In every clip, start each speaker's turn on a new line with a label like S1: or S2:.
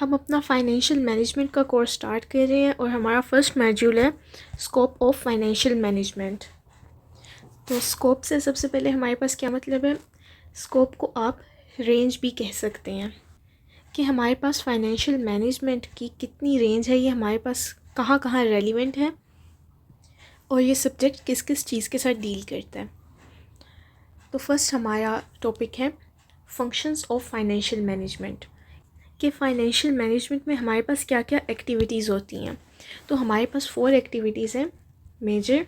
S1: हम अपना financial management का कोर्स स्टार्ट कर रहे हैं और हमारा फर्स्ट मॉड्यूल है स्कोप ऑफ फाइनेंशियल मैनेजमेंट। तो स्कोप से सबसे पहले हमारे पास क्या मतलब है। स्कोप को आप रेंज भी कह सकते हैं कि हमारे पास फाइनेंशियल मैनेजमेंट की कितनी रेंज है, ये हमारे पास कहाँ कहाँ रेलिवेंट है और ये सब्जेक्ट किस किस चीज़ के साथ डील करता है। तो फर्स्ट हमारा टॉपिक है फंक्शंस ऑफ फाइनेंशियल मैनेजमेंट, कि फ़ाइनेंशियल मैनेजमेंट में हमारे पास क्या क्या एक्टिविटीज़ होती हैं। तो हमारे पास 4 एक्टिविटीज़ हैं मेजर,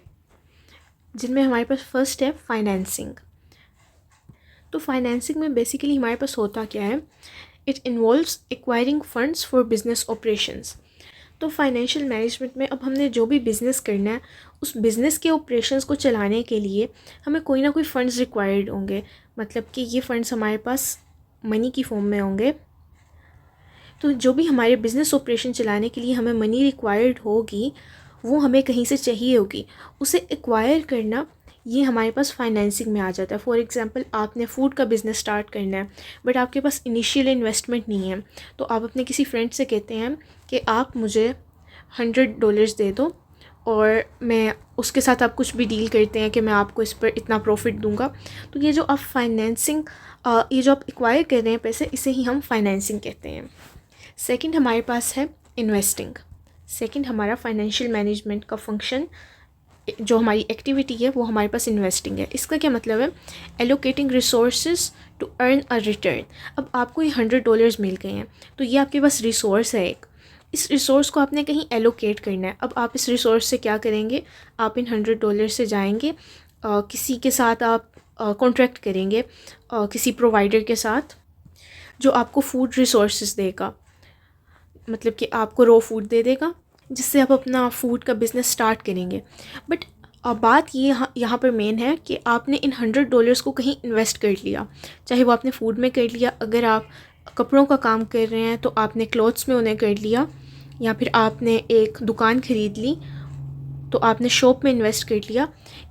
S1: जिनमें हमारे पास फर्स्ट है फाइनेंसिंग। तो फाइनेंसिंग में बेसिकली हमारे पास होता क्या है, it involves acquiring funds for business operations. तो फाइनेंशियल मैनेजमेंट में अब हमने जो भी बिज़नेस करना है, उस बिज़नेस के ऑपरेशंस को चलाने के लिए हमें कोई ना कोई फ़ंड्स रिक्वायर्ड होंगे, मतलब कि ये फ़ंड्स हमारे पास मनी की फॉर्म में होंगे। तो जो भी हमारे बिज़नेस ऑपरेशन चलाने के लिए हमें मनी रिक्वायर्ड होगी, वो हमें कहीं से चाहिए होगी, उसे एक्वायर करना ये हमारे पास फाइनेंसिंग में आ जाता है। फॉर एग्ज़ाम्पल, आपने फ़ूड का बिज़नेस स्टार्ट करना है बट आपके पास इनिशियल इन्वेस्टमेंट नहीं है, तो आप अपने किसी फ्रेंड से कहते हैं कि आप मुझे $100 दे दो और मैं उसके साथ आप कुछ भी डील करते हैं कि मैं आपको इस पर इतना प्रॉफिट दूंगा। तो ये जो आप फाइनेंसिंग, ये जो आप एक्वायर कर रहे हैं पैसे, इसे ही हम फाइनेंसिंग कहते हैं। सेकंड हमारे पास है इन्वेस्टिंग। सेकंड हमारा फाइनेंशियल मैनेजमेंट का फंक्शन, जो हमारी एक्टिविटी है, वो हमारे पास इन्वेस्टिंग है। इसका क्या मतलब है, allocating resources to earn a return. अब आपको ये $100 मिल गए हैं, तो ये आपके पास रिसोर्स है एक, इस रिसोर्स को आपने कहीं एलोकेट करना है। अब आप इस रिसोर्स से क्या करेंगे, आप इन $100 से जाएंगे, किसी के साथ आप कॉन्ट्रैक्ट करेंगे, किसी प्रोवाइडर के साथ जो आपको फूड रिसोर्सेज देगा, मतलब कि आपको रॉ फूड दे देगा जिससे आप अपना फ़ूड का बिज़नेस स्टार्ट करेंगे। बट अब बात ये यहाँ पर मेन है कि आपने इन $100 को कहीं इन्वेस्ट कर लिया, चाहे वो आपने फ़ूड में कर लिया, अगर आप कपड़ों का काम कर रहे हैं तो आपने क्लॉथ्स में उन्हें कर लिया, या फिर आपने एक दुकान ख़रीद ली तो आपने शॉप में इन्वेस्ट कर लिया।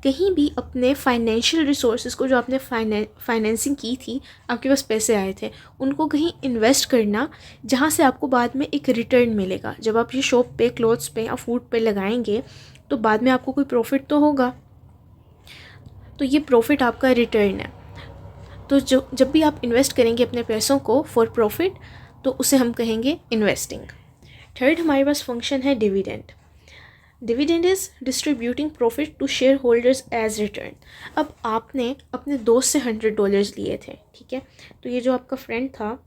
S1: कहीं भी अपने फाइनेंशियल रिसोर्सेज को, जो आपने फाइनेंसिंग की थी, आपके पास पैसे आए थे, उनको कहीं इन्वेस्ट करना जहाँ से आपको बाद में एक रिटर्न मिलेगा। जब आप ये शॉप पे, क्लॉथ्स पे या फूड पे लगाएंगे तो बाद में आपको कोई प्रॉफिट तो होगा, तो ये प्रॉफिट आपका रिटर्न है। तो जब भी आप इन्वेस्ट करेंगे अपने पैसों को फॉर प्रॉफिट, तो उसे हम कहेंगे इन्वेस्टिंग। थर्ड हमारे पास फंक्शन है dividend. Dividend is distributing profit to shareholders as return. अब आपने अपने दोस्त से $100 लिए थे, ठीक है, तो ये जो आपका फ्रेंड था,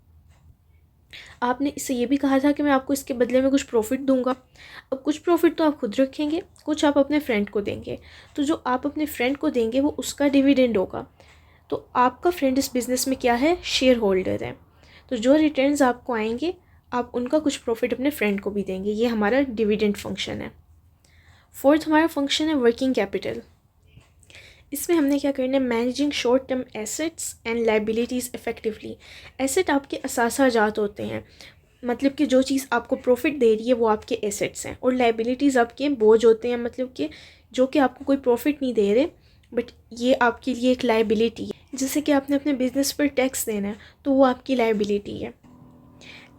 S1: आपने इससे ये भी कहा था कि मैं आपको इसके बदले में कुछ प्रॉफिट दूंगा। अब कुछ प्रॉफिट तो आप खुद रखेंगे, कुछ आप अपने फ्रेंड को देंगे, तो जो आप अपने फ्रेंड को देंगे वो उसका डिविडेंड होगा। तो आपका फ्रेंड इस बिज़नेस में क्या है, शेयर होल्डर है, तो जो रिटर्न्स आपको आएंगे आप उनका कुछ प्रॉफिट अपने फ्रेंड को भी देंगे। ये हमारा डिविडेंड फंक्शन है। फोर्थ हमारा फंक्शन है वर्किंग कैपिटल। इसमें हमने क्या करना है, managing short term assets and liabilities effectively. Asset आपके असासा जात होते हैं, मतलब कि जो चीज़ आपको प्रॉफिट दे रही है वो आपके एसेट्स हैं, और लाइबिलिटीज़ आपके बोझ होते हैं, मतलब कि जो कि आपको कोई प्रॉफिट नहीं दे रहे बट ये आपके लिए एक लाइबिलिटी है। जैसे कि आपने अपने बिजनेस पर टैक्स देना है तो वो आपकी लाइबिलिटी है।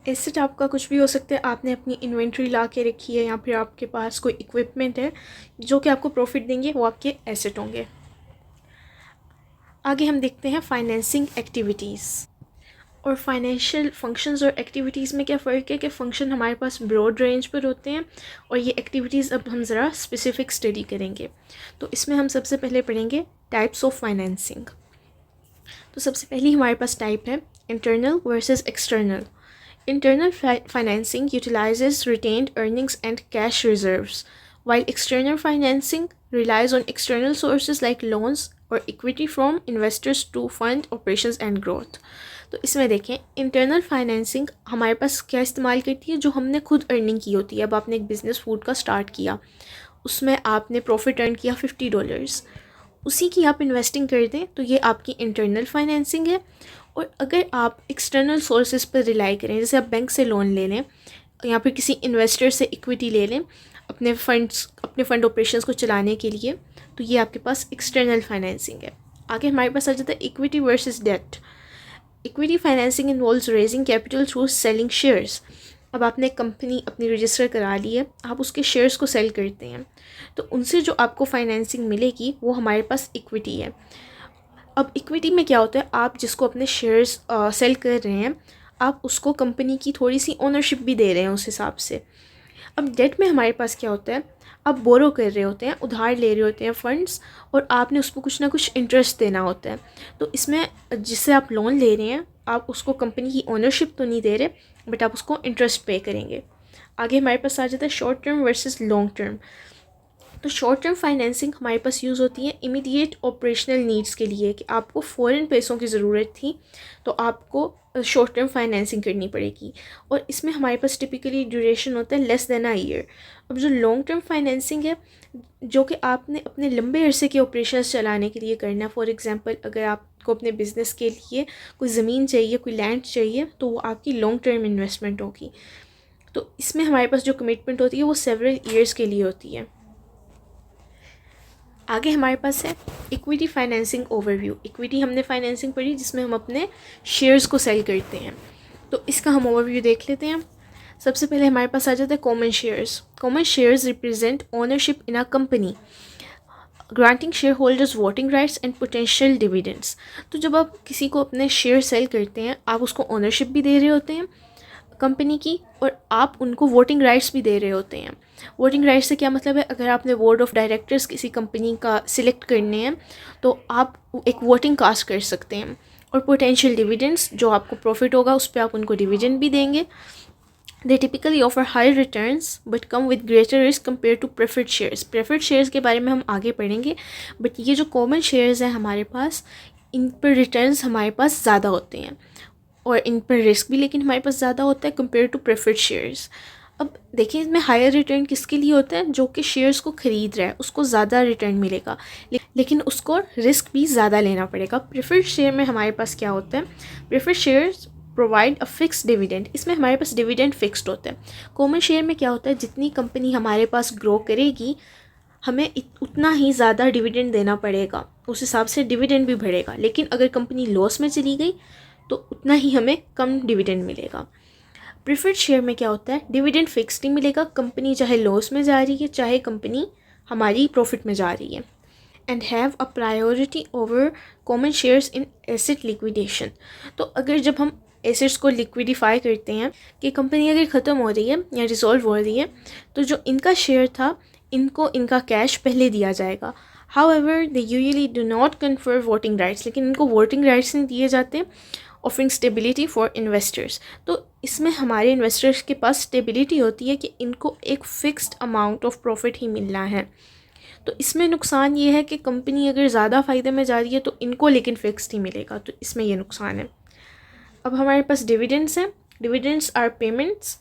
S1: एसेट आपका कुछ भी हो सकता है, आपने अपनी इन्वेंट्री ला के रखी है या फिर आपके पास कोई इक्विपमेंट है जो कि आपको प्रॉफिट देंगे, वो आपके एसेट होंगे। आगे हम देखते हैं फाइनेंसिंग एक्टिविटीज़ और फाइनेंशियल फंक्शंस और एक्टिविटीज़ में क्या फ़र्क है, कि फ़ंक्शन हमारे पास ब्रॉड रेंज पर होते हैं और ये एक्टिविटीज़ अब हम ज़रा स्पेसिफिक स्टडी करेंगे। तो इसमें हम सबसे पहले पढ़ेंगे टाइप्स ऑफ फाइनेंसिंग। तो सबसे पहली हमारे पास टाइप है internal versus external. Internal financing utilizes retained earnings and cash reserves, while external financing relies on external sources like loans or equity from investors to fund operations and growth. तो इसमें देखें, internal financing हमारे पास क्या इस्तेमाल करती है, जो हमने खुद अर्निंग की होती है। अब आपने एक बिज़नेस फूड का स्टार्ट किया, उसमें आपने प्रॉफिट अर्न किया $50, उसी की आप इन्वेस्टिंग कर दें तो ये आपकी इंटरनल फाइनेंसिंग है। और अगर आप एक्सटर्नल सोर्सेज पर रिलाई करें, जैसे आप बैंक से लोन ले लें या फिर किसी इन्वेस्टर से इक्विटी ले लें अपने फंड ऑपरेशंस को चलाने के लिए, तो ये आपके पास एक्सटर्नल फाइनेंसिंग है। आगे हमारे पास आ जाता है equity versus debt. Equity financing involves raising capital through selling shares. अब आपने कंपनी अपनी रजिस्टर करा ली है, आप उसके शेयर्स को सेल करते हैं, तो उनसे जो आपको फाइनेंसिंग मिलेगी वो हमारे पास इक्विटी है। अब इक्विटी में क्या होता है, आप जिसको अपने शेयर्स सेल कर रहे हैं, आप उसको कंपनी की थोड़ी सी ओनरशिप भी दे रहे हैं उस हिसाब से। अब डेट में हमारे पास क्या होता है, आप बोरो कर रहे होते हैं, उधार ले रहे होते हैं फंड्स, और आपने उस पर कुछ ना कुछ इंटरेस्ट देना होता है। तो इसमें जिससे आप लोन ले रहे हैं, आप उसको कंपनी की ओनरशिप तो नहीं दे रहे, बट आप उसको इंटरेस्ट पे करेंगे। आगे हमारे पास आ जाता है short term versus long term. तो शॉर्ट टर्म फाइनेंसिंग हमारे पास यूज़ होती है इमीडिएट ऑपरेशनल नीड्स के लिए, कि आपको फ़ौरन पैसों की ज़रूरत थी तो आपको शॉर्ट टर्म फाइनेंसिंग करनी पड़ेगी, और इसमें हमारे पास टिपिकली ड्यूरेशन होता है लेस देन अ ईयर। अब जो लॉन्ग टर्म फाइनेंसिंग है, जो कि आपने अपने लंबे अरसे के ऑपरेशंस चलाने के लिए करना है, फॉर एग्जांपल अगर आपको अपने बिज़नेस के लिए कोई ज़मीन चाहिए, कोई लैंड चाहिए, तो वो आपकी लॉन्ग टर्म इन्वेस्टमेंट होगी। तो इसमें हमारे पास जो कमिटमेंट होती है वो सेवरल ईयर्स के लिए होती है। आगे हमारे पास है इक्विटी फाइनेंसिंग ओवरव्यू। इक्विटी हमने फाइनेंसिंग पढ़ी जिसमें हम अपने शेयर्स को सेल करते हैं, तो इसका हम ओवरव्यू देख लेते हैं। सबसे पहले हमारे पास आ जाता है common shares. Common shares represent ownership in a company, granting share holders voting rights and potential dividends. तो जब आप किसी को अपने शेयर सेल करते हैं, आप उसको ओनरशिप भी दे रहे होते हैं कंपनी की, और आप उनको वोटिंग राइट्स भी दे रहे होते हैं। वोटिंग राइट्स से क्या मतलब है, अगर आपने बोर्ड ऑफ डायरेक्टर्स किसी कंपनी का सिलेक्ट करने हैं, तो आप एक वोटिंग कास्ट कर सकते हैं। और पोटेंशियल डिविडेंड्स, जो आपको प्रॉफिट होगा उस पर आप उनको डिविडेंड भी देंगे। They typically offer high returns but come with greater risk compare to preferred shares. Preferred shares के बारे में हम आगे पढ़ेंगे, बट ये जो कॉमन शेयर्स हैं हमारे पास, इन पर रिटर्न्स हमारे पास ज़्यादा होते हैं, और इन पर रिस्क भी लेकिन हमारे पास ज़्यादा होता है कंपेयर टू प्रेफर्ड शेयर्स। अब देखिए, इसमें हायर रिटर्न किसके लिए होता है, जो कि शेयर्स को ख़रीद रहा है उसको ज़्यादा रिटर्न मिलेगा, लेकिन उसको रिस्क भी ज़्यादा लेना पड़ेगा। प्रेफर्ड शेयर में हमारे पास क्या होता है, preferred shares provide a fix dividend. इसमें हमारे पास डिविडेंड फिक्स्ड होता है। कॉमन शेयर में क्या होता है, जितनी कंपनी हमारे पास ग्रो करेगी, हमें उतना ही ज़्यादा डिविडेंड देना पड़ेगा, उस हिसाब से डिविडेंड भी बढ़ेगा। लेकिन अगर कंपनी लॉस में चली गई तो उतना ही हमें कम डिविडेंड मिलेगा। प्रेफर्ड शेयर में क्या होता है, डिविडेंड फिक्स्ड ही मिलेगा, कंपनी चाहे लॉस में जा रही है चाहे कंपनी हमारी प्रॉफिट में जा रही है। And have a priority over common shares in asset liquidation. तो अगर जब हम एसेट्स को लिक्विडिफाई करते हैं, कि कंपनी अगर ख़त्म हो रही है या रिजॉल्व हो रही है, तो जो इनका शेयर था इनको इनका कैश पहले दिया जाएगा। However they usually do not confer voting rights, लेकिन इनको वोटिंग राइट्स नहीं दिए जाते। ऑफरिंग स्टेबिलिटी फॉर इन्वेस्टर्स, तो इसमें हमारे इन्वेस्टर्स के पास स्टेबिलिटी होती है कि इनको एक फ़िक्स्ड अमाउंट ऑफ प्रॉफिट ही मिलना है। तो इसमें नुकसान ये है कि कंपनी अगर ज़्यादा फ़ायदे में जा रही है तो इनको लेकिन फ़िक्स्ड ही मिलेगा, तो इसमें ये नुकसान है। अब हमारे पास डिविडेंड्स हैं। Dividends are payments.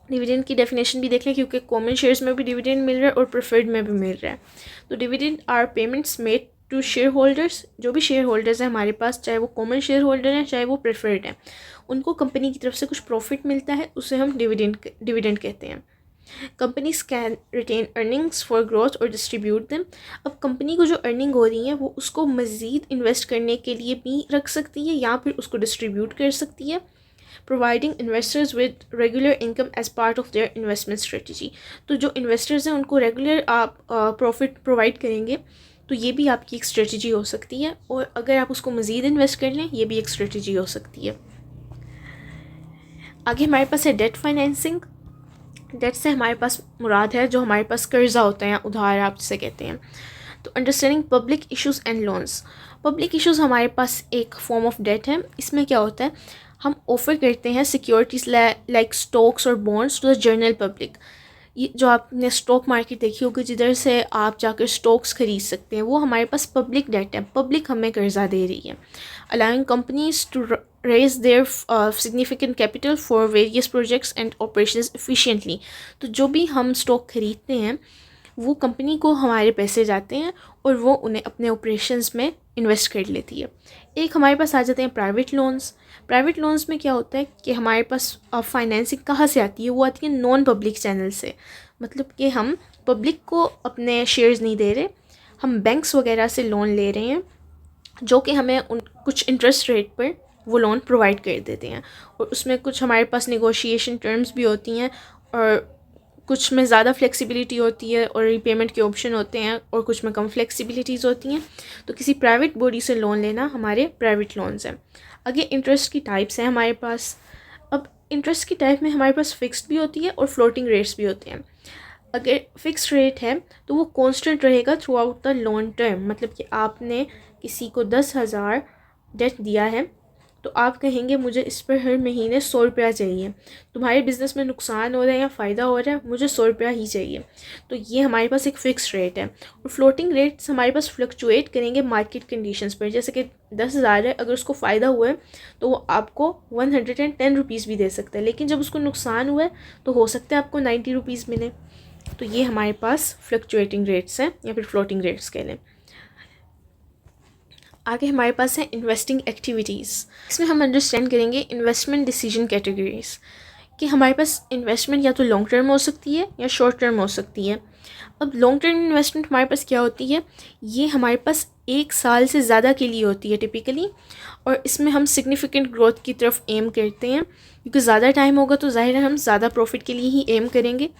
S1: डिविडेंड की डेफिनेशन भी देख लें, क्योंकि कॉमन शेयर्स में भी डिविडेंड मिल रहा है और प्रेफर्ड में भी मिल रहा है। तो dividend are payments made to shareholders. जो भी शेयर होल्डर्स हैं हमारे पास, चाहे वो कॉमन शेयर होल्डर हैं चाहे वो प्रेफर्ड हैं, उनको कंपनी की तरफ से कुछ प्रॉफिट मिलता है, उसे हम डिविडेंड कहते हैं। Companies can retain earnings for growth और डिस्ट्रीब्यूट देम। अब कंपनी को जो अर्निंग हो रही है वो उसको मज़ीद इन्वेस्ट करने के लिए भी रख सकती है या फिर उसको डिस्ट्रीब्यूट कर सकती है। Providing investors with regular income as part of their investment strategy. तो जो इन्वेस्टर्स हैं उनको रेगुलर आप प्रॉफिट प्रोवाइड करेंगे, तो ये भी आपकी एक स्ट्रेटजी हो सकती है, और अगर आप उसको मज़ीद इन्वेस्ट कर लें ये भी एक स्ट्रेटजी हो सकती है। आगे हमारे पास है डेट फाइनेंसिंग। डेट से हमारे पास मुराद है जो हमारे पास कर्जा होता है या उधार आप जिसे कहते हैं। तो understanding public issues and loans. Public issues हमारे पास एक फॉर्म ऑफ डेट है। इसमें क्या होता है, हम ऑफ़र करते हैं सिक्योरिटीज़ लाइक स्टॉक्स और bonds to the general public. ये जो आपने स्टॉक मार्केट देखी होगी जिधर से आप जाकर स्टॉक्स खरीद सकते हैं, वो हमारे पास पब्लिक डेट है। पब्लिक हमें कर्जा दे रही है। Allowing companies to raise their significant capital for various projects and operations efficiently. तो जो भी हम स्टॉक खरीदते हैं वो कंपनी को हमारे पैसे जाते हैं और वो उन्हें अपने ऑपरेशंस में इन्वेस्ट कर लेती है। एक हमारे पास आ जाते हैं प्राइवेट लोन्स। प्राइवेट लोन्स में क्या होता है कि हमारे पास फाइनेंसिंग कहाँ से आती है, वो आती है नॉन पब्लिक चैनल से। मतलब कि हम पब्लिक को अपने शेयर्स नहीं दे रहे, हम बैंक्स वगैरह से लोन ले रहे हैं जो कि हमें कुछ इंटरेस्ट रेट पर वो लोन प्रोवाइड कर देते हैं। और उसमें कुछ हमारे पास नेगोशिएशन टर्म्स भी होती हैं और कुछ में ज़्यादा फ्लेक्सिबिलिटी होती है और रीपेमेंट के ऑप्शन होते हैं और कुछ में कम फ्लेक्सिबिलिटीज़ होती हैं। तो किसी प्राइवेट बॉडी से लोन लेना हमारे प्राइवेट लोन्स हैं। आगे इंटरेस्ट की टाइप्स हैं हमारे पास। अब इंटरेस्ट की टाइप में हमारे पास फिक्स्ड भी होती है और फ्लोटिंग रेट्स भी होते हैं। अगर फिक्स्ड रेट है तो वो कांस्टेंट रहेगा through out the loan term, मतलब कि आपने किसी को 10,000 डेट दिया है तो आप कहेंगे मुझे इस पर हर महीने 100 रुपया चाहिए। तुम्हारे बिज़नेस में नुकसान हो रहा है या फ़ायदा हो रहा है, मुझे 100 रुपया ही चाहिए। तो ये हमारे पास एक फ़िक्स रेट है। और फ्लोटिंग रेट्स हमारे पास फ्लक्चुएट करेंगे मार्केट कंडीशंस पर। जैसे कि 10,000 है, अगर उसको फ़ायदा हुआ है तो वो आपको 110 रुपीज़ भी दे सकता है, लेकिन जब उसको नुकसान हुआ है तो हो सकता है आपको 90 रुपीज़ मिले। तो ये हमारे पास फ्लक्चुएटिंग रेट्स हैं या फिर फ्लोटिंग रेट्स कह लें। आगे हमारे पास है इन्वेस्टिंग एक्टिविटीज़। इसमें हम अंडरस्टैंड करेंगे इन्वेस्टमेंट डिसीजन कैटेगरीज, कि हमारे पास इन्वेस्टमेंट या तो लॉन्ग टर्म हो सकती है या शॉर्ट टर्म हो सकती है। अब लॉन्ग टर्म इन्वेस्टमेंट हमारे पास क्या होती है, ये हमारे पास 1 साल से ज़्यादा के लिए होती है टिपिकली, और इसमें हम सिग्निफिकेंट ग्रोथ की तरफ एम करते हैं, क्योंकि ज़्यादा टाइम होगा तो ज़ाहिर है हम ज़्यादा प्रॉफिट के लिए ही एम करेंगे।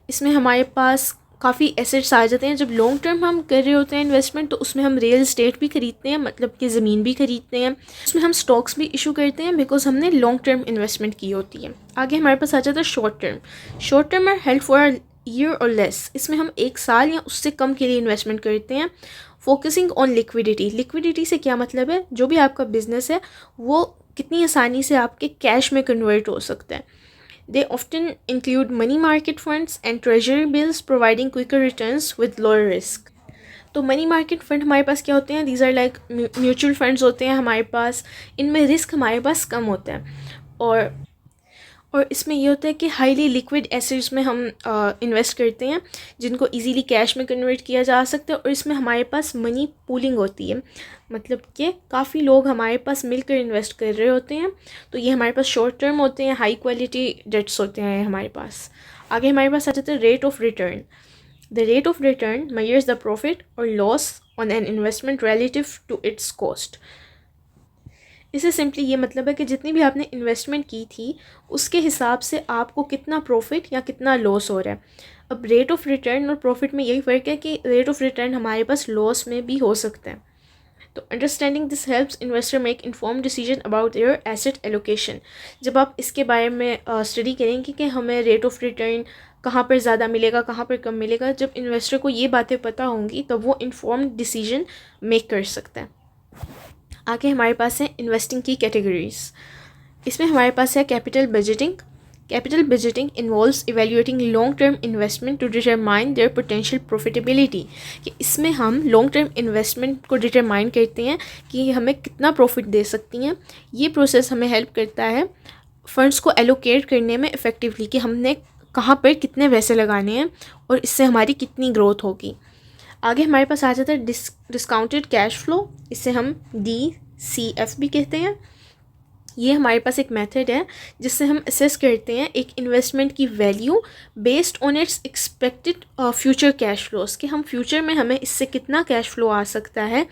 S1: इसमें हमारे पास काफ़ी एसेट्स आ जाते हैं। जब लॉन्ग टर्म हम कर रहे होते हैं इन्वेस्टमेंट तो उसमें हम रियल एस्टेट भी ख़रीदते हैं, मतलब कि ज़मीन भी ख़रीदते हैं। उसमें हम स्टॉक्स भी इशू करते हैं बिकॉज हमने लॉन्ग टर्म इन्वेस्टमेंट की होती है। आगे हमारे पास आ जाता है short term. Short term are held for year और लेस। इसमें हम 1 साल या उससे कम के लिए इन्वेस्टमेंट करते हैं। Focusing on liquidity. लिक्विडिटी से क्या मतलब है, जो भी आपका बिजनेस है वो कितनी आसानी से आपके कैश में कन्वर्ट हो सकता है। They often include money market funds and treasury bills providing quicker returns with lower risk. तो मनी मार्केट फंड हमारे पास क्या होते हैं, these are like mutual funds होते हैं हमारे पास। इनमें रिस्क हमारे पास कम होता है और इसमें ये होता है कि हाईली लिक्विड एसेट्स में हम इन्वेस्ट करते हैं जिनको इजीली कैश में कन्वर्ट किया जा सकता है। और इसमें हमारे पास मनी पूलिंग होती है, मतलब कि काफ़ी लोग हमारे पास मिलकर इन्वेस्ट कर रहे होते हैं। तो ये हमारे पास शॉर्ट टर्म होते हैं, हाई क्वालिटी डेट्स होते हैं हमारे पास। आगे हमारे पास आ जाता है rate of return. The rate of return measures the profit और loss on an investment relative to its cost. इससे सिंपली ये मतलब है कि जितनी भी आपने इन्वेस्टमेंट की थी उसके हिसाब से आपको कितना प्रॉफिट या कितना लॉस हो रहा है। अब रेट ऑफ रिटर्न और प्रॉफिट में यही फ़र्क है कि रेट ऑफ रिटर्न हमारे पास लॉस में भी हो सकता है। तो understanding this helps investor make inform decision about their asset allocation. जब आप इसके बारे में स्टडी करेंगे कि हमें रेट ऑफ रिटर्न कहाँ पर ज़्यादा मिलेगा, कहाँ पर कम मिलेगा, जब इन्वेस्टर को ये बातें पता होंगी तब वो इन्फॉर्म्ड डिसीजन मेक कर सकता है। आगे हमारे पास है इन्वेस्टिंग की कैटेगरीज। इसमें हमारे पास है capital budgeting. Capital budgeting involves evaluating long term investment to determine their potential profitability, कि इसमें हम लॉन्ग टर्म इन्वेस्टमेंट को डिटरमाइन करते हैं कि हमें कितना प्रॉफिट दे सकती हैं। ये प्रोसेस हमें हेल्प करता है फंड्स को एलोकेट करने में इफ़ेक्टिवली, कि हमने कहाँ पर कितने पैसे लगाने हैं और इससे हमारी कितनी ग्रोथ होगी। आगे हमारे पास आ जाता है डिस्काउंटेड कैश फ्लो। इसे हम DCF भी कहते हैं। ये हमारे पास एक मेथड है जिससे हम असेस करते हैं एक इन्वेस्टमेंट की value based on it's expected future cash flows, कि हम फ्यूचर में हमें इससे कितना कैश फ्लो आ सकता है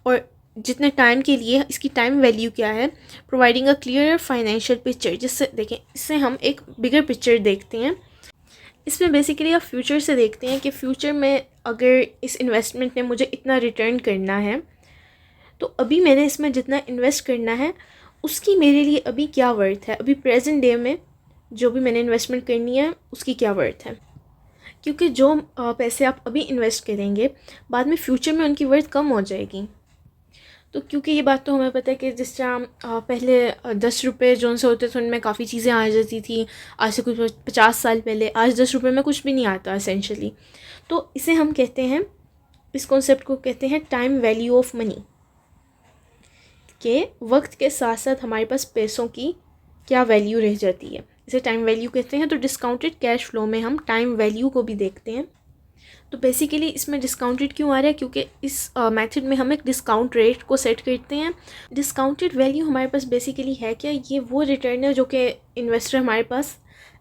S1: और जितने टाइम के लिए इसकी टाइम वैल्यू क्या है, providing a clear financial picture. जिससे देखें, इससे हम एक बिगर पिक्चर देखते हैं। इसमें बेसिकली आप फ्यूचर से देखते हैं कि फ्यूचर में अगर इस इन्वेस्टमेंट ने मुझे इतना रिटर्न करना है तो अभी मैंने इसमें जितना इन्वेस्ट करना है उसकी मेरे लिए अभी क्या वर्थ है, अभी प्रेजेंट डे में जो भी मैंने इन्वेस्टमेंट करनी है उसकी क्या वर्थ है। क्योंकि जो पैसे आप अभी इन्वेस्ट करेंगे बाद में फ्यूचर में उनकी वर्थ कम हो जाएगी। तो क्योंकि ये बात तो हमें पता है कि जिस तरह पहले 10 रुपये जो से होते थे उनमें काफ़ी चीज़ें आ जाती थी, आज से कुछ 50 साल पहले, आज 10 रुपये में कुछ भी नहीं आता एसेंशली। तो इसे हम कहते हैं, इस कॉन्सेप्ट को कहते हैं टाइम वैल्यू ऑफ मनी, के वक्त के साथ साथ हमारे पास पैसों की क्या वैल्यू रह जाती है, इसे टाइम वैल्यू कहते हैं। तो डिस्काउंटेड कैश फ्लो में हम टाइम वैल्यू को भी देखते हैं। तो बेसिकली इसमें डिस्काउंटेड क्यों आ रहा है, क्योंकि इस मेथड में हम एक डिस्काउंट रेट को सेट करते हैं। डिस्काउंटेड वैल्यू हमारे पास बेसिकली है क्या, ये वो रिटर्न है जो कि इन्वेस्टर हमारे पास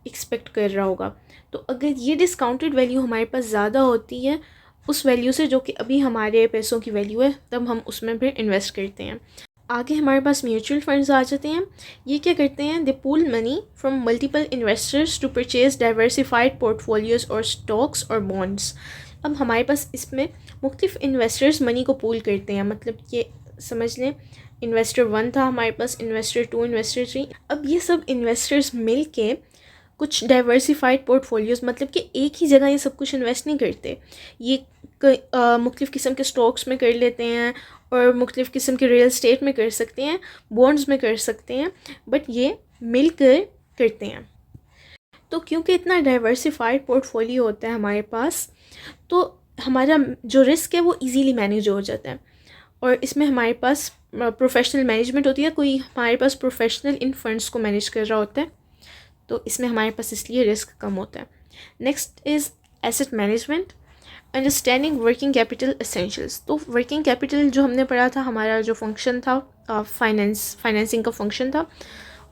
S1: एक्सपेक्ट कर रहा होगा। तो अगर ये डिस्काउंटेड वैल्यू हमारे पास ज़्यादा होती है उस वैल्यू से जो कि अभी हमारे पैसों की वैल्यू है, तब हम उसमें फिर इन्वेस्ट करते हैं। आगे हमारे पास म्यूचुअल फंड्स आ जाते हैं। ये क्या करते हैं, they pool money from multiple investors to purchase diversified portfolios और स्टॉक्स और बॉन्ड्स। अब हमारे पास इसमें मुख्तलिफ इन्वेस्टर्स मनी को पूल करते हैं, मतलब ये समझ लें इन्वेस्टर 1 था हमारे पास, इन्वेस्टर 2, इन्वेस्टर 3। अब ये सब इन्वेस्टर्स मिल के कुछ डाइवर्सिफाइड पोर्टफोलियोज़, मतलब कि एक ही जगह ये सब कुछ इन्वेस्ट नहीं करते, ये मुख्तलिफ़ किस्म के स्टॉक्स में कर लेते हैं और मुख्तलिफ़ किस्म के रियल एस्टेट में कर सकते हैं, बॉन्ड्स में कर सकते हैं, बट ये मिल कर करते हैं। तो क्योंकि इतना डाइवर्सिफाइड पोर्टफोलियो होता है हमारे पास, तो हमारा जो रिस्क है वो इजीली मैनेज हो जाता है। और इसमें हमारे पास प्रोफेशनल मैनेजमेंट होती है, कोई हमारे पास प्रोफेशनल इन फंड्स को मैनेज कर रहा होता है, तो इसमें हमारे पास इसलिए रिस्क कम होता है। Next is asset management, understanding working capital essentials. तो वर्किंग कैपिटल जो हमने पढ़ा था, हमारा जो फंक्शन था फाइनेंसिंग का फंक्शन था,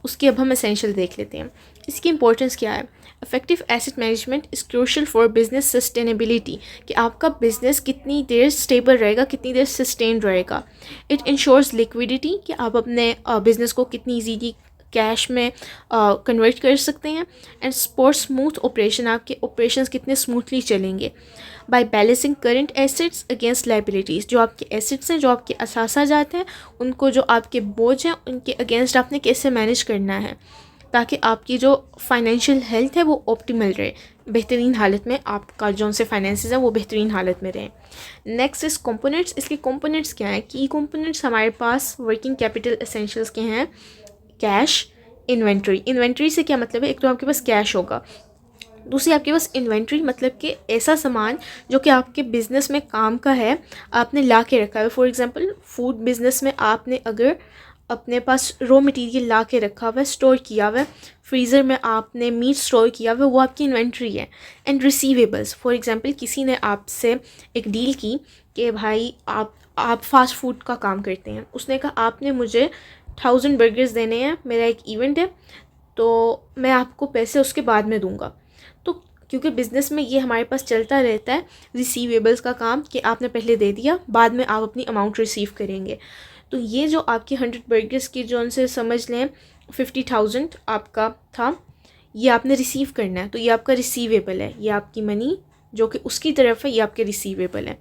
S1: उसकी अब हम एसेंशियल देख लेते हैं। इसकी इंपॉर्टेंस क्या है। Effective asset management is crucial for business sustainability, कि आपका बिजनेस कितनी देर स्टेबल रहेगा, कितनी देर सस्टेन रहेगा। इट इंश्योर्स लिक्विडिटी, कि आप अपने बिजनेस को कितनी ईजीली कैश में कन्वर्ट कर सकते हैं। एंड सपोर्ट स्मूथ ऑपरेशन, आपके ऑपरेशंस कितने स्मूथली चलेंगे। By balancing current assets against liabilities, जो आपके एसेट्स हैं, जो आपके असासा जाते हैं, उनको जो आपके बोझ हैं उनके अगेंस्ट आपने कैसे मैनेज करना है, ताकि आपकी जो फाइनेंशियल हेल्थ है वो ऑप्टिमल रहे, बेहतरीन हालत में आपका जो उनसे फाइनेंसेस है वो बेहतरीन हालत में रहे। नेक्स्ट इस कंपोनेंट्स। इसके कंपोनेंट्स क्या हैं, की कंपोनेंट्स हमारे पास वर्किंग कैपिटल एसेंशियल्स के हैं। Cash, inventory. इन्वेंट्री से क्या मतलब है, एक तो आपके पास कैश होगा, दूसरी आपके पास इन्वेंट्री, मतलब कि ऐसा सामान जो कि आपके बिज़नेस में काम का है, आपने ला के रखा है। फॉर एग्जांपल फूड बिज़नेस में आपने अगर अपने पास रॉ मटेरियल ला के रखा हुआ है, स्टोर किया हुआ है, फ्रीज़र में आपने मीट स्टोर किया हुआ है, वो आपकी इन्वेंट्री है। एंड रिसीवेबल्स, फॉर एग्जांपल किसी ने आपसे एक डील की कि भाई आप फास्ट फूड का काम करते हैं, उसने कहा आपने मुझे 1000 बर्गर्स देने हैं, मेरा एक इवेंट है, तो मैं आपको पैसे उसके बाद में दूंगा। तो क्योंकि बिज़नेस में ये हमारे पास चलता रहता है रिसीवेबल्स का काम, कि आपने पहले दे दिया, बाद में आप अपनी अमाउंट रिसीव करेंगे। तो ये जो आपके 100 बर्गर्स की जो उनसे समझ लें 50,000 आपका था, ये आपने रिसीव करना है, तो ये आपका रिसीवेबल है, ये आपकी मनी जो कि उसकी तरफ है, ये आपके रिसीवेबल है।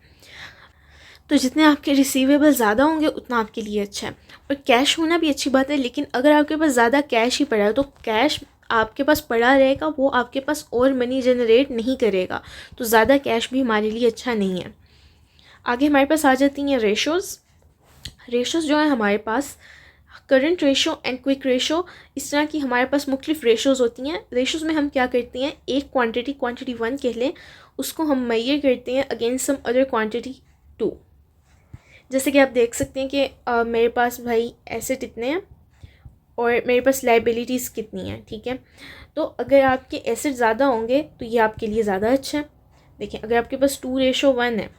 S1: तो जितने आपके रिसीवेबल ज़्यादा होंगे उतना आपके लिए अच्छा है। और कैश होना भी अच्छी बात है, लेकिन अगर आपके पास ज़्यादा कैश ही पड़ा है, तो कैश आपके पास पड़ा रहेगा, वो आपके पास और मनी जनरेट नहीं करेगा, तो ज़्यादा कैश भी हमारे लिए अच्छा नहीं है। आगे हमारे पास आ जाती हैं रेशोज़। रेशोज़ जो है हमारे पास current ratio and quick ratio, इस तरह की हमारे पास मुख्तलिफ रेशोज़ होती हैं। रेशोज़ में हम क्या करते हैं, एक क्वांटिटी 1 कह लें, उसको हम मेजर करते हैं अगेंस्ट सम अदर क्वांटिटी 2। जैसे कि आप देख सकते हैं कि मेरे पास भाई एसेट इतने हैं और मेरे पास लाइबिलिटीज़ कितनी हैं, ठीक है। तो अगर आपके एसेट ज़्यादा होंगे तो ये आपके लिए ज़्यादा अच्छा है। देखिए अगर आपके पास 2:1 है,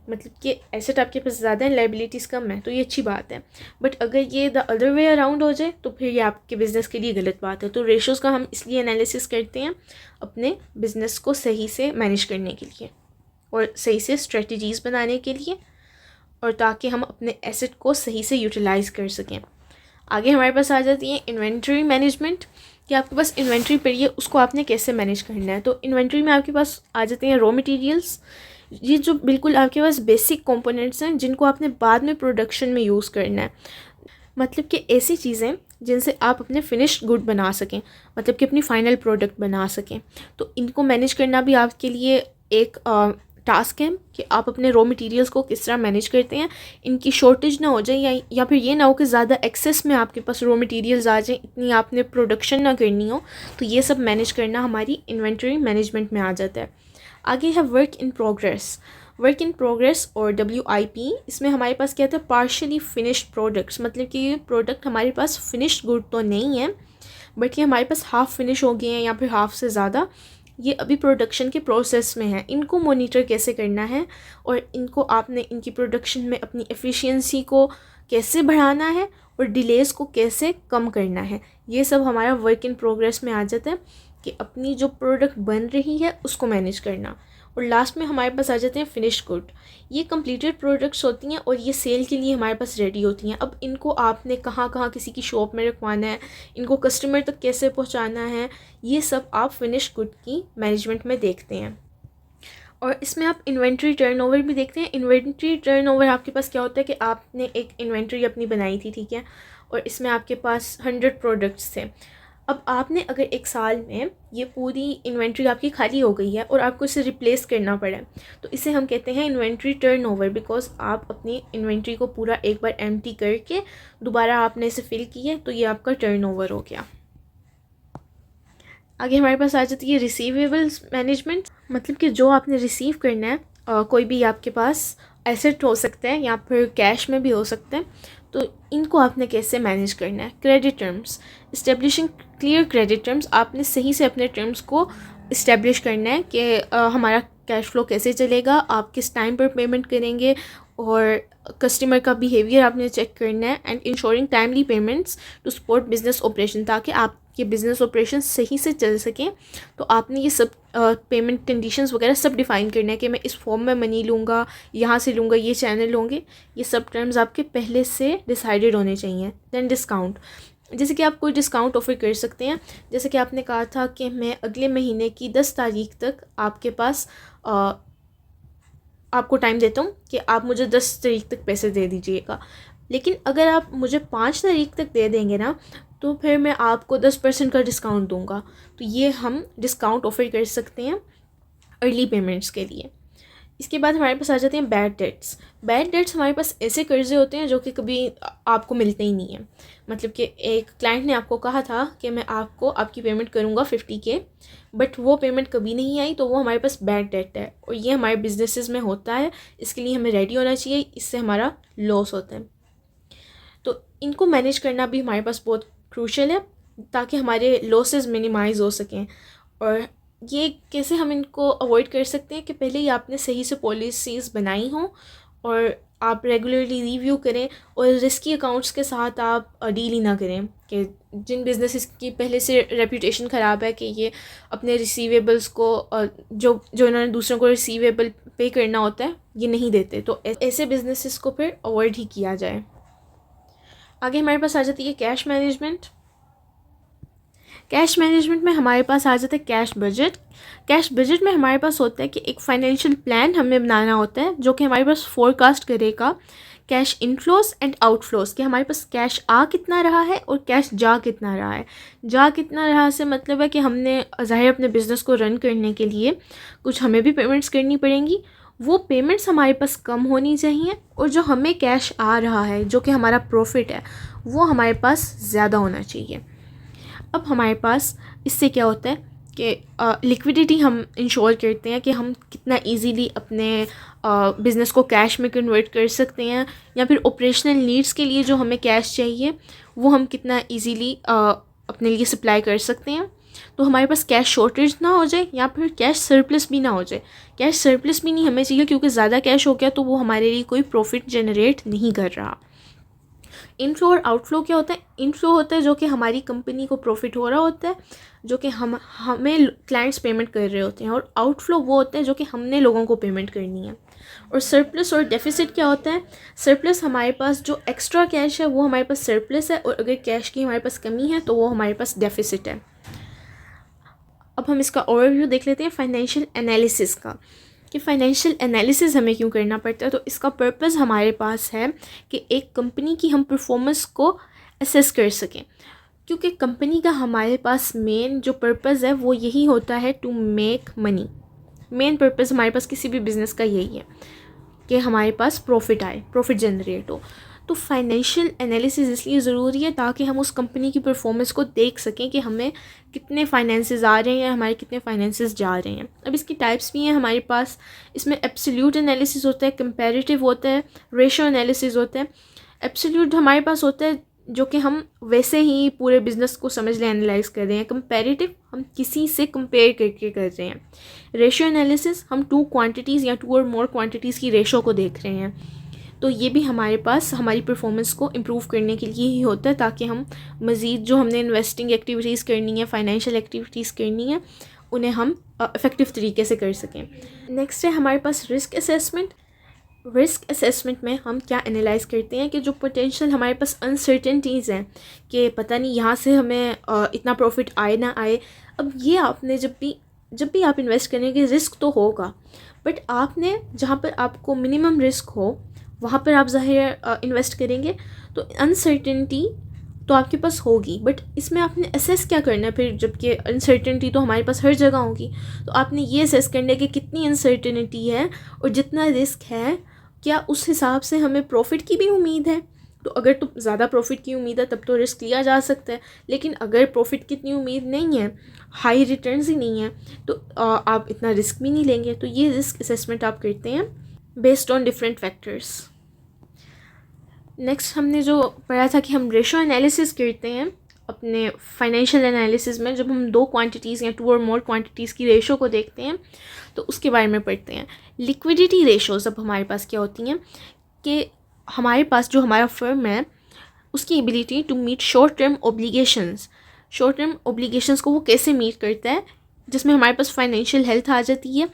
S1: मतलब कि एसेट आपके पास ज़्यादा है, लाइबिलिटीज़ कम है, तो ये अच्छी बात है। बट अगर ये द अदर वे अराउंड हो जाए तो फिर ये आपके बिज़नेस के लिए गलत बात है। तो रेशोज़ का हम इसलिए एनालिसिस करते हैं अपने बिज़नेस को सही से मैनेज करने के लिए और सही से स्ट्रेटजीज़ बनाने के लिए, और ताकि हम अपने एसेट को सही से यूटिलाइज़ कर सकें। आगे हमारे पास आ जाती है इन्वेंट्री मैनेजमेंट, कि आपके पास इन्वेंट्री पड़ी है, उसको आपने कैसे मैनेज करना है। तो इन्वेंट्री में आपके पास आ जाते हैं रॉ मटेरियल्स, ये जो बिल्कुल आपके पास बेसिक कंपोनेंट्स हैं जिनको आपने बाद में प्रोडक्शन में यूज़ करना है, मतलब कि ऐसी चीज़ें जिनसे आप अपने फिनिश्ड गुड बना सकें, मतलब कि अपनी फ़ाइनल प्रोडक्ट बना सकें। तो इनको मैनेज करना भी आपके लिए एक टास्क है कि आप अपने रॉ मटेरियल्स को किस तरह मैनेज करते हैं, इनकी शॉर्टेज ना हो जाए, या फिर ये ना हो कि ज़्यादा एक्सेस में आपके पास रॉ मटेरियल्स आ जाए, इतनी आपने प्रोडक्शन ना करनी हो। तो ये सब मैनेज करना हमारी इन्वेंट्री मैनेजमेंट में आ जाता है। आगे है work in progress. Work in progress और WIP, इसमें हमारे पास क्या था, पार्शली फिनिश्ड प्रोडक्ट्स, मतलब कि ये प्रोडक्ट हमारे पास फिनिश्ड गुड तो नहीं है, बट ये हमारे पास हाफ़ फिनिश हो गए हैं या फिर हाफ़ से ज़्यादा, ये अभी प्रोडक्शन के प्रोसेस में है। इनको मॉनिटर कैसे करना है और इनको आपने इनकी प्रोडक्शन में अपनी एफिशिएंसी को कैसे बढ़ाना है और डिलेज़ को कैसे कम करना है, ये सब हमारा वर्क इन प्रोग्रेस में आ जाता है। कि अपनी जो प्रोडक्ट बन रही है उसको मैनेज करना और लास्ट में हमारे पास आ जाते हैं फिनिश्ड गुड। ये कंप्लीटेड प्रोडक्ट्स होती हैं और ये सेल के लिए हमारे पास रेडी होती हैं। अब इनको आपने कहाँ कहाँ किसी की शॉप में रखवाना है, इनको कस्टमर तक कैसे पहुँचाना है, ये सब आप फिनिश्ड गुड की मैनेजमेंट में देखते हैं। और इसमें आप इन्वेंट्री टर्नओवर भी देखते हैं। इन्वेंट्री टर्नओवर आपके पास क्या होता है कि आपने एक इन्वेंट्री अपनी बनाई थी, ठीक है, और इसमें आपके पास 100 प्रोडक्ट्स थे। अब आपने अगर एक साल में ये पूरी इन्वेंट्री आपकी खाली हो गई है और आपको इसे रिप्लेस करना पड़ा है, तो इसे हम कहते हैं इन्वेंट्री टर्नओवर, बिकॉज आप अपनी इन्वेंट्री को पूरा एक बार एम्प्टी करके दोबारा आपने इसे फिल किया, तो ये आपका टर्नओवर हो गया। आगे हमारे पास आ जाती है रिसीवेबल्स मैनेजमेंट, मतलब कि जो आपने रिसीव करना है, कोई भी आपके पास एसेट हो सकता है या फिर कैश में भी हो सकता है, तो इनको आपने कैसे मैनेज करना है। Credit terms, establishing clear credit terms, आपने सही से अपने टर्म्स को इस्टेब्लिश करना है कि हमारा कैश फ्लो कैसे चलेगा, आप किस टाइम पर पेमेंट करेंगे, और कस्टमर का बिहेवियर आपने चेक करना है। And ensuring timely payments to support business operation, ताकि आपके बिजनेस ऑपरेशन सही से चल सकें। तो आपने ये सब पेमेंट कंडीशंस वगैरह सब डिफ़ाइन करना है कि मैं इस फॉर्म में मनी लूँगा, यहाँ से लूँगा, ये चैनल होंगे, ये सब टर्म्स आपके पहले से डिसाइडेड होने चाहिए। दैन डिस्काउंट, जैसे कि आप कोई डिस्काउंट ऑफ़र कर सकते हैं। जैसे कि आपने कहा था कि मैं अगले महीने की 10 तारीख तक आपके पास आपको टाइम देता हूँ कि आप मुझे 10 तारीख तक पैसे दे दीजिएगा, लेकिन अगर आप मुझे 5 तारीख तक दे देंगे ना, तो फिर मैं आपको 10% का डिस्काउंट दूंगा। तो ये हम डिस्काउंट ऑफ़र कर सकते हैं अर्ली पेमेंट्स के लिए। इसके बाद हमारे पास आ जाते हैं बैड डेट्स। बैड डेट्स हमारे पास ऐसे कर्ज़े होते हैं जो कि कभी आपको मिलते ही नहीं हैं। मतलब कि एक क्लाइंट ने आपको कहा था कि मैं आपको आपकी पेमेंट करूँगा 50K, बट वो पेमेंट कभी नहीं आई, तो वो हमारे पास बैड डेट है, और ये हमारे बिजनेसेस में होता है। इसके लिए हमें रेडी होना चाहिए, इससे हमारा लॉस होता है। तो इनको मैनेज करना भी हमारे पास बहुत क्रूशल है, ताकि हमारे लॉसेस मिनिमाइज़ हो सकें। और ये कैसे हम इनको अवॉइड कर सकते हैं कि पहले ही आपने सही से पॉलिसीज़ बनाई हों, और आप रेगुलरली रिव्यू करें, और रिस्की अकाउंट्स के साथ आप डील ही ना करें कि जिन बिजनेसेस की पहले से रेपुटेशन ख़राब है कि ये अपने रिसीवेबल्स को जो इन्होंने दूसरों को रिसीवेबल पे करना होता है ये नहीं देते, तो ऐसे बिजनेसेस को फिर अवॉइड ही किया जाए। आगे हमारे पास आ जाती है कैश मैनेजमेंट। कैश मैनेजमेंट में हमारे पास आ जाता है कैश बजट। कैश बजट में हमारे पास होता है कि एक फाइनेंशियल प्लान हमें बनाना होता है जो कि हमारे पास फोरकास्ट करेगा कैश इनफ्लोज एंड आउटफ्लोज, कि हमारे पास कैश आ कितना रहा है और कैश जा कितना रहा है। जा कितना रहा से मतलब है कि हमने ज़ाहिर अपने बिज़नेस को रन करने के लिए कुछ हमें भी पेमेंट्स करनी पड़ेंगी, वो पेमेंट्स हमारे पास कम होनी चाहिए, और जो हमें कैश आ रहा है जो कि हमारा प्रॉफिट है वो हमारे पास ज़्यादा होना चाहिए। अब हमारे पास इससे क्या होता है कि लिक्विडिटी हम इंश्योर करते हैं कि हम कितना इजीली अपने बिज़नेस को कैश में कन्वर्ट कर सकते हैं, या फिर ऑपरेशनल नीड्स के लिए जो हमें कैश चाहिए वो हम कितना इजीली अपने लिए सप्लाई कर सकते हैं। तो हमारे पास कैश शॉर्टेज ना हो जाए, या फिर कैश सरप्लस भी ना हो जाए। कैश सरप्लस भी नहीं हमें चाहिए, क्योंकि ज़्यादा कैश हो गया तो वो हमारे लिए कोई प्रॉफिट जनरेट नहीं कर रहा। इनफ्लो और आउटफ्लो क्या होता है? इनफ्लो होता है जो कि हमारी कंपनी को प्रॉफिट हो रहा होता है, जो कि हमें क्लाइंट्स पेमेंट कर रहे होते हैं, और आउटफ्लो वो होता है जो कि हमने लोगों को पेमेंट करनी है। और सरप्लस और डेफिसिट क्या होता है? सरप्लस हमारे पास जो एक्स्ट्रा कैश है वो हमारे पास सरप्लस है, और अगर कैश की हमारे पास कमी है तो वो हमारे पास डेफिसिट है। अब हम इसका ओवरव्यू देख लेते हैं फाइनेंशियल एनालिसिस का, कि फ़ाइनेंशियल एनालिसिस हमें क्यों करना पड़ता है। तो इसका पर्पस हमारे पास है कि एक कंपनी की हम परफॉर्मेंस को असेस कर सकें, क्योंकि कंपनी का हमारे पास मेन जो पर्पस है वो यही होता है to make money. Main purpose हमारे पास किसी भी बिज़नेस का यही है कि हमारे पास प्रॉफिट आए, प्रॉफिट जनरेट हो। तो फाइनेंशियल एनालिसिस इसलिए ज़रूरी है ताकि हम उस कंपनी की परफॉर्मेंस को देख सकें कि हमें कितने फाइनेंसेस आ रहे हैं, हमारे कितने फाइनेंसेस जा रहे हैं। अब इसकी टाइप्स भी हैं हमारे पास। इसमें एब्सोल्यूट एनालिसिस होता है, कंपैरेटिव होता है, रेशियो एनालिसिस होता है। एब्सोल्यूट हमारे पास होता है जो कि हम वैसे ही पूरे बिज़नेस को समझ लें, एनालाइज कर रहे हैं। कंपैरेटिव हम किसी से कंपेयर करके कर रहे हैं। रेशियो एनालिसिस हम 2 क्वांटिटीज़ या 2 और मोर क्वांटिटीज़ की रेशो को देख रहे हैं। तो ये भी हमारे पास हमारी परफॉर्मेंस को इम्प्रूव करने के लिए ही होता है, ताकि हम मज़ीद जो हमने इन्वेस्टिंग एक्टिविटीज़ करनी है, फाइनेंशियल एक्टिविटीज़ करनी है, उन्हें हम इफ़ेक्टिव तरीके से कर सकें। नेक्स्ट है हमारे पास रिस्क असेसमेंट। रिस्क असेसमेंट में हम क्या एनालाइज़ करते हैं कि जो पोटेंशियल हमारे पास अनसर्टेनिटीज़ हैं कि पता नहीं यहाँ से हमें इतना प्रॉफिट आए ना आए। अब ये आपने जब भी आप इन्वेस्ट करेंगे रिस्क तो होगा, बट आपने जहाँ पर आपको मिनिमम रिस्क हो वहाँ पर आप ज़ाहिर इन्वेस्ट करेंगे। तो अनसर्टेनिटी तो आपके पास होगी, बट इसमें आपने असेस क्या करना है फिर, जबकि अनसर्टेनिटी तो हमारे पास हर जगह होगी। तो आपने ये असेस करना है कि कितनी अनसर्टेनिटी है और जितना रिस्क है क्या उस हिसाब से हमें प्रॉफिट की भी उम्मीद है। तो अगर तो ज़्यादा प्रॉफिट की उम्मीद है तब तो रिस्क लिया जा सकता है, लेकिन अगर प्रॉफिट की इतनी उम्मीद नहीं है, हाई रिटर्न्स ही नहीं है, तो आप इतना रिस्क भी नहीं लेंगे। तो ये रिस्क असेसमेंट आप करते हैं based on different factors. Next हमने जो पढ़ा था कि हम रेशो एनालिसिस करते हैं अपने फाइनेंशियल एनालिसिस में, जब हम 2 क्वांटिटीज़ या 2 और मोर क्वांटिटीज़ की रेशो को देखते हैं तो उसके बारे में पढ़ते हैं। लिक्विडिटी रेशोज़ अब हमारे पास क्या होती हैं कि हमारे पास जो हमारा फर्म है उसकी ability to meet short term obligations को वो कैसे मीट करता है, जिसमें हमारे पास फाइनेंशियल हेल्थ आ जाती है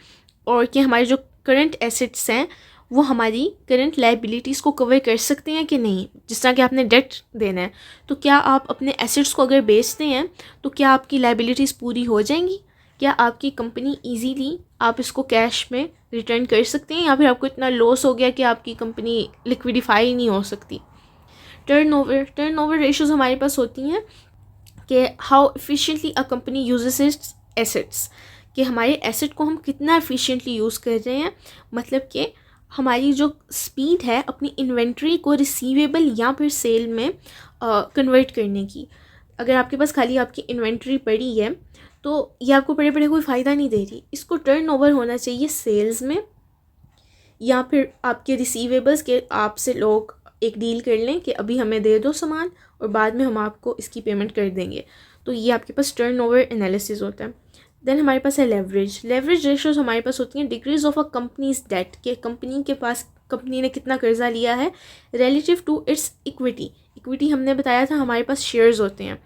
S1: और कि हमारे जो करंट एसेट्स हैं वो हमारी करंट लाइबिलिटीज़ को कवर कर सकते हैं कि नहीं। जिस तरह कि आपने डेट देना है, तो क्या आप अपने एसेट्स को अगर बेचते हैं तो क्या आपकी लाइबिलिटीज़ पूरी हो जाएंगी, क्या आपकी कंपनी इजीली आप इसको कैश में रिटर्न कर सकते हैं, या फिर आपको इतना लॉस हो गया कि आपकी कंपनी लिक्विडिफाई नहीं हो सकती। टर्नओवर रेशोज़ हमारे पास होती हैं कि how efficiently a company uses its assets, कि हमारे एसेट को हम कितना एफिशिएंटली यूज़ कर रहे हैं, मतलब कि हमारी जो स्पीड है अपनी इन्वेंट्री को रिसीवेबल या फिर सेल में कन्वर्ट करने की। अगर आपके पास खाली आपकी इन्वेंट्री पड़ी है तो ये आपको पड़े पड़े कोई फ़ायदा नहीं दे रही, इसको टर्नओवर होना चाहिए सेल्स में, या फिर आपके रिसीवेबल्स के आपसे लोग एक डील कर लें कि अभी हमें दे दो सामान और बाद में हम आपको इसकी पेमेंट कर देंगे। तो ये आपके पास टर्नओवर एनालिसिस होता है। देन हमारे पास है लेवरेज रेशोज़ हमारे पास होती हैं decrease of a company's debt, के कंपनी के पास कंपनी ने कितना कर्जा लिया है रिलेटिव टू इट्स इक्विटी हमने बताया था हमारे पास शेयर्स होते हैं,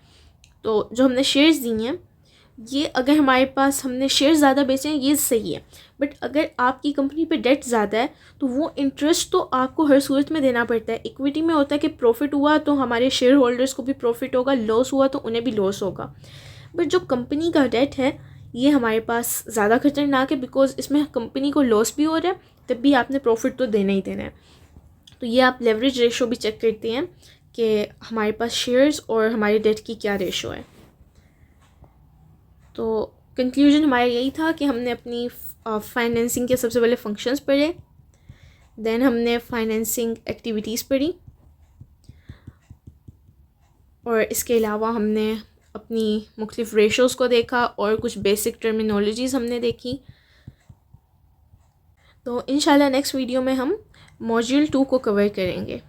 S1: तो जो हमने शेयर्स दी हैं ये अगर हमारे पास हमने शेयर ज़्यादा बेचे हैं ये सही है, बट अगर आपकी कंपनी पे डेट ज़्यादा है तो वो इंटरेस्ट तो आपको हर सूरत में देना पड़ता है। इक्विटी में होता है कि प्रॉफिट हुआ तो हमारे शेयर होल्डर्स को भी प्रॉफिट होगा, लॉस हुआ तो उन्हें भी लॉस होगा। बट जो कंपनी का डेट है ये हमारे पास ज़्यादा खतरनाक है, बिकॉज इसमें कंपनी को लॉस भी हो रहा है तब भी आपने प्रॉफिट तो देना ही देना है। तो ये आप लेवरेज रेशो भी चेक करते हैं कि हमारे पास शेयर्स और हमारी डेट की क्या रेशो है। तो कंक्लूजन हमारा यही था कि हमने अपनी फाइनेंसिंग के सबसे पहले फंक्शंस पढ़े, देन हमने फाइनेंसिंग एक्टिविटीज़ पढ़ी, और इसके अलावा हमने अपनी मुख्तलिफ रेशोज़ को देखा और कुछ बेसिक टर्मिनोलॉजीज़ हमने देखी। तो इंशाल्लाह नेक्स्ट वीडियो में हम मॉड्यूल 2 को कवर करेंगे।